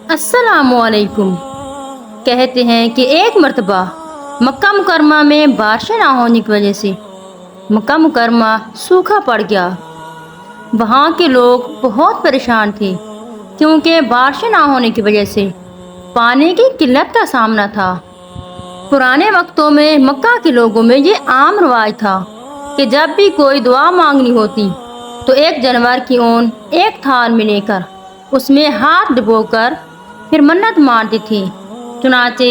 السلام علیکم۔ کہتے ہیں کہ ایک مرتبہ مکہ مکرمہ میں بارشیں نہ ہونے کی وجہ سے مکہ مکرمہ سوکھا پڑ گیا۔ وہاں کے لوگ بہت پریشان تھے کیونکہ بارشیں نہ ہونے کی وجہ سے پانی کی قلت کا سامنا تھا۔ پرانے وقتوں میں مکہ کے لوگوں میں یہ عام رواج تھا کہ جب بھی کوئی دعا مانگنی ہوتی تو ایک جانور کی اون ایک تھال میں لے کر اس میں ہاتھ ڈبو کر پھر منت مانتے تھے۔ چنانچہ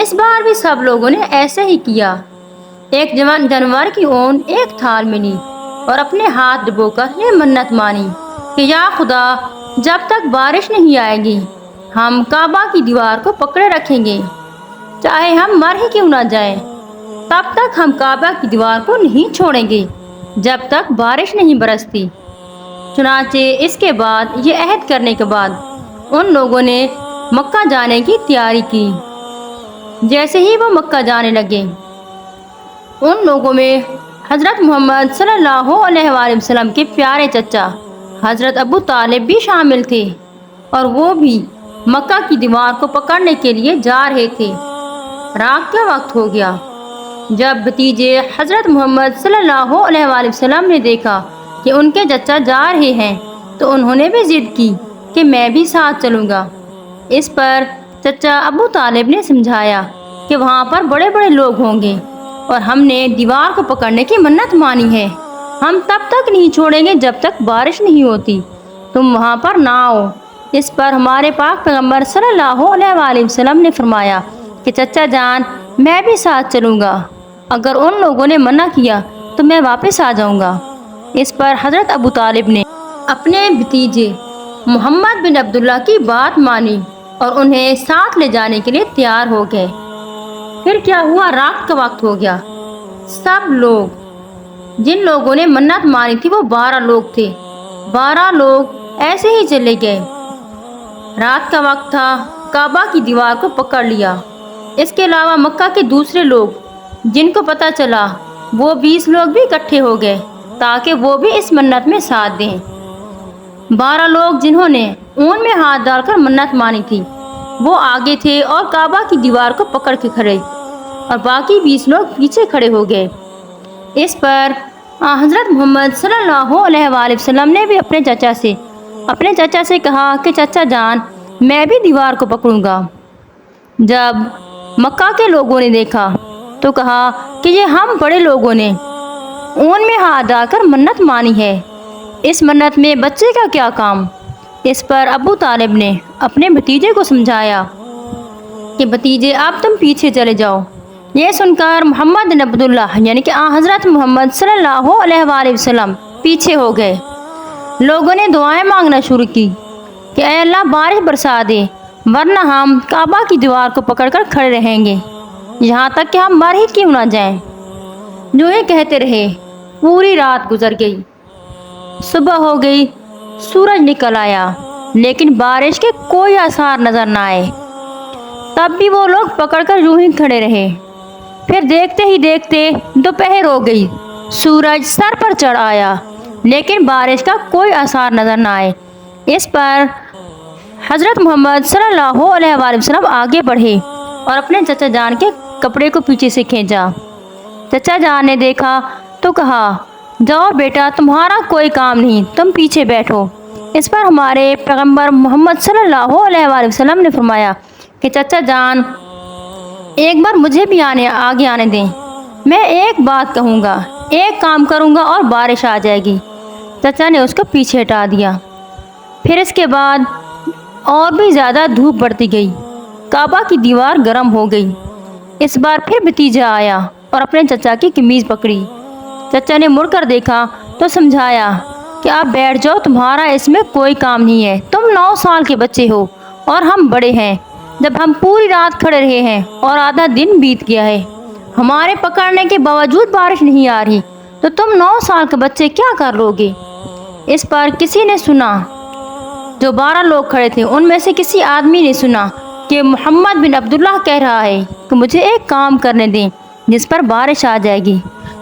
اس بار بھی سب لوگوں نے ایسے ہی کیا۔ ایک جانور کی اون ایک تھال میں لی اور اپنے ہاتھ ڈبو کر یہ منت مانی کہ یا خدا، جب تک بارش نہیں آئے گی ہم کعبہ کی دیوار کو پکڑے رکھیں گے، چاہے ہم مر ہی کیوں نہ جائیں، تب تک ہم کعبہ کی دیوار کو نہیں چھوڑیں گے جب تک بارش نہیں برستی۔ چنانچہ اس کے بعد یہ عہد کرنے کے بعد ان لوگوں نے مکہ جانے کی تیاری کی۔ جیسے ہی وہ مکہ جانے لگے ان لوگوں میں حضرت محمد صلی اللہ علیہ وآلہ وسلم کے پیارے چچا حضرت ابو طالب بھی شامل تھے، اور وہ بھی مکہ کی دیوار کو پکڑنے کے لیے جا رہے تھے۔ رات کا وقت ہو گیا۔ جب بھتیجے حضرت محمد صلی اللہ علیہ وآلہ وسلم نے دیکھا کہ ان کے چچا جا رہے ہیں تو انہوں نے بھی ضد کی کہ میں بھی ساتھ چلوں گا۔ اس پر چچا ابو طالب نے سمجھایا کہ وہاں پر بڑے بڑے لوگ ہوں گے اور ہم نے دیوار کو پکڑنے کی منت مانی ہے، ہم تب تک نہیں چھوڑیں گے جب تک بارش نہیں ہوتی، تم وہاں پر نہ آؤ۔ اس پر ہمارے پاک پیغمبر صلی اللہ علیہ وآلہ وسلم نے فرمایا کہ چچا جان، میں بھی ساتھ چلوں گا، اگر ان لوگوں نے منع کیا تو میں واپس آ جاؤں گا۔ اس پر حضرت ابو طالب نے اپنے بھتیجے محمد بن عبداللہ کی بات مانی اور انہیں ساتھ لے جانے کے لیے تیار ہو گئے۔ پھر کیا ہوا، رات کا وقت ہو گیا۔ سب لوگ، جن لوگوں نے منت مانی تھی وہ 12 لوگ تھے، 12 لوگ ایسے ہی چلے گئے۔ رات کا وقت تھا، کعبہ کی دیوار کو پکڑ لیا۔ اس کے علاوہ مکہ کے دوسرے لوگ جن کو پتہ چلا وہ 20 لوگ بھی اکٹھے ہو گئے تاکہ وہ بھی اس منت میں ساتھ دیں۔ 12 لوگ جنہوں نے اون میں ہاتھ ڈال کر منت مانی تھی وہ آگے تھے اور کعبہ کی دیوار کو پکڑ کے کھڑے، اور باقی 20 لوگ پیچھے کھڑے ہو گئے۔ اس پر حضرت محمد صلی اللہ علیہ وآلہ وسلم نے بھی اپنے چچا سے کہا کہ چچا جان، میں بھی دیوار کو پکڑوں گا۔ جب مکہ کے لوگوں نے دیکھا تو کہا کہ یہ ہم بڑے لوگوں نے اون میں ہاتھ ڈال کر منت مانی ہے، اس منت میں بچے کا کیا کام؟ اس پر ابو طالب نے اپنے بھتیجے کو سمجھایا کہ بھتیجے اب تم پیچھے چلے جاؤ۔ یہ سن کر محمد بن عبداللہ یعنی کہ حضرت محمد صلی اللہ علیہ وآلہ وسلم پیچھے ہو گئے۔ لوگوں نے دعائیں مانگنا شروع کی کہ اے اللہ بارش برسا دے، ورنہ ہم کعبہ کی دیوار کو پکڑ کر کھڑے رہیں گے یہاں تک کہ ہم مر ہی کیوں نہ جائیں۔ جو یہ کہتے رہے پوری رات گزر گئی، صبح ہو گئی، سورج نکل آیا، لیکن بارش کے کوئی آثار نظر نہ آئے۔ تب بھی وہ لوگ پکڑ کر یوں ہی کھڑے رہے۔ پھر دیکھتے ہی دیکھتے دوپہر ہو گئی، سورج سر پر چڑھ آیا، لیکن بارش کا کوئی آثار نظر نہ آئے۔ اس پر حضرت محمد صلی اللہ علیہ وآلہ وسلم آگے بڑھے اور اپنے چچا جان کے کپڑے کو پیچھے سے کھینچا۔ چچا جان نے دیکھا تو کہا جاؤ بیٹا، تمہارا کوئی کام نہیں، تم پیچھے بیٹھو۔ اس پر ہمارے پیغمبر محمد صلی اللہ علیہ وآلہ وسلم نے فرمایا کہ چچا جان، ایک بار مجھے بھی آگے آنے دیں، میں ایک بات کہوں گا، ایک کام کروں گا اور بارش آ جائے گی۔ چچا نے اس کو پیچھے ہٹا دیا۔ پھر اس کے بعد اور بھی زیادہ دھوپ بڑھتی گئی، کعبہ کی دیوار گرم ہو گئی۔ اس بار پھر بھتیجا آیا اور اپنے چچا کی قمیض پکڑی۔ چچا نے مڑ کر دیکھا تو سمجھایا کہ آپ بیٹھ جاؤ، تمہارا اس میں کوئی کام نہیں ہے، تم 9 سال کے بچے ہو اور ہم بڑے ہیں۔ جب ہم پوری رات کھڑے رہے ہیں اور آدھا دن بیت گیا ہے، ہمارے پکڑنے کے باوجود بارش نہیں آ رہی، تو تم 9 سال کے بچے کیا کر لو گے؟ اس پر کسی نے سنا، جو 12 لوگ کھڑے تھے ان میں سے کسی آدمی نے سنا کہ محمد بن عبداللہ کہہ رہا ہے کہ مجھے ایک کام کرنے دیں جس پر بارش آ جائے گی۔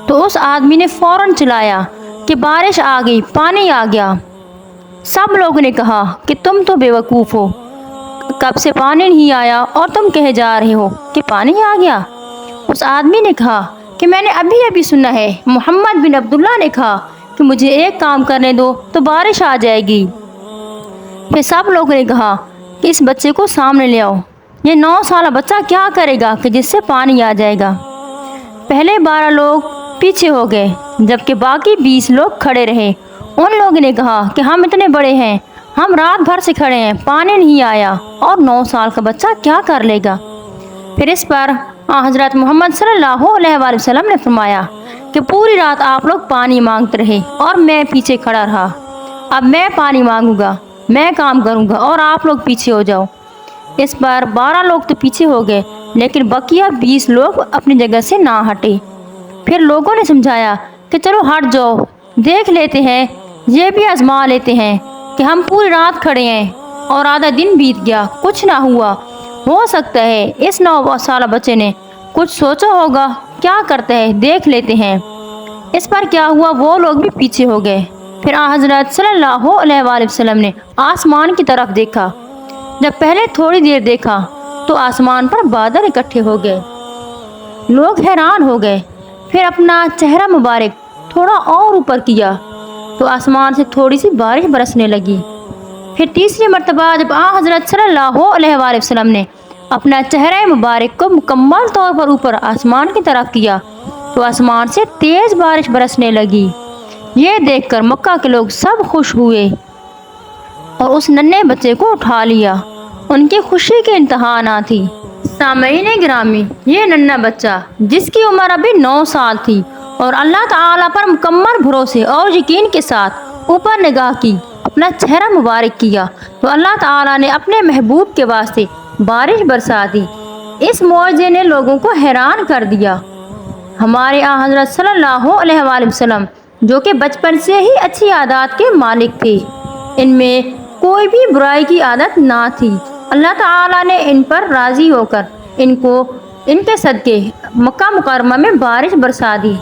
تو اس آدمی نے فوراً چلایا کہ بارش آ گئی، پانی آ گیا۔ سب لوگوں نے کہا کہ تم تو بے وقوف ہو، کب سے پانی نہیں آیا اور تم کہے جا رہے ہو کہ پانی آ گیا؟ اس آدمی نے کہا کہ میں نے ابھی سنا ہے، محمد بن عبداللہ نے کہا کہ مجھے ایک کام کرنے دو تو بارش آ جائے گی۔ پھر سب لوگوں نے کہا کہ اس بچے کو سامنے لے آؤ، یہ 9 سالہ بچہ کیا کرے گا کہ جس سے پانی آ جائے گا۔ پہلے 12 لوگ پیچھے ہو گئے جبکہ باقی 20 لوگ کھڑے رہے۔ ان لوگوں نے کہا کہ ہم اتنے بڑے ہیں، ہم رات بھر سے کھڑے ہیں، پانی نہیں آیا اور 9 سال کا بچہ کیا کر لے گا۔ پھر اس پر حضرت محمد صلی اللہ علیہ وآلہ وسلم نے فرمایا کہ پوری رات آپ لوگ پانی مانگتے رہے اور میں پیچھے کھڑا رہا، اب میں پانی مانگوں گا، میں کام کروں گا اور آپ لوگ پیچھے ہو جاؤ۔ اس پر 12 لوگ تو پیچھے ہو گئے لیکن بقیہ 20 لوگ اپنی جگہ سے نہ ہٹے۔ پھر لوگوں نے سمجھایا کہ چلو ہٹ جاؤ، دیکھ لیتے ہیں، یہ بھی آزما لیتے ہیں کہ ہم پوری رات کھڑے ہیں اور آدھا دن بیت گیا، کچھ نہ ہوا، ہو سکتا ہے اس 9 سالہ بچے نے کچھ سوچا ہوگا، کیا کرتا ہے دیکھ لیتے ہیں۔ اس پر کیا ہوا، وہ لوگ بھی پیچھے ہو گئے۔ پھر حضرت صلی اللہ علیہ وآلہ وسلم نے آسمان کی طرف دیکھا۔ جب پہلے تھوڑی دیر دیکھا تو آسمان پر بادل اکٹھے ہو گئے، لوگ حیران ہو گئے۔ پھر اپنا چہرہ مبارک تھوڑا اور اوپر کیا تو آسمان سے تھوڑی سی بارش برسنے لگی۔ پھر تیسری مرتبہ جب حضرت صلی اللہ علیہ وآلہ وسلم نے اپنا چہرہ مبارک کو مکمل طور پر اوپر آسمان کی طرف کیا تو آسمان سے تیز بارش برسنے لگی۔ یہ دیکھ کر مکہ کے لوگ سب خوش ہوئے اور اس ننھے بچے کو اٹھا لیا، ان کی خوشی کے انتہا نہ تھی۔ سامعین گرامی، یہ ننھا بچہ جس کی عمر ابھی 9 سال تھی اور اللہ تعالیٰ پر مکمل بھروسے اور یقین کے ساتھ اوپر نگاہ کی، اپنا چہرہ مبارک کیا تو اللہ تعالیٰ نے اپنے محبوب کے واسطے بارش برسا دی۔ اس معجزے نے لوگوں کو حیران کر دیا۔ ہمارے حضرت صلی اللہ علیہ وآلہ وسلم جو کہ بچپن سے ہی اچھی عادات کے مالک تھے، ان میں کوئی بھی برائی کی عادت نہ تھی۔ اللہ تعالیٰ نے ان پر راضی ہو کر ان کے صدقے مکہ مکرمہ میں بارش برسا دی۔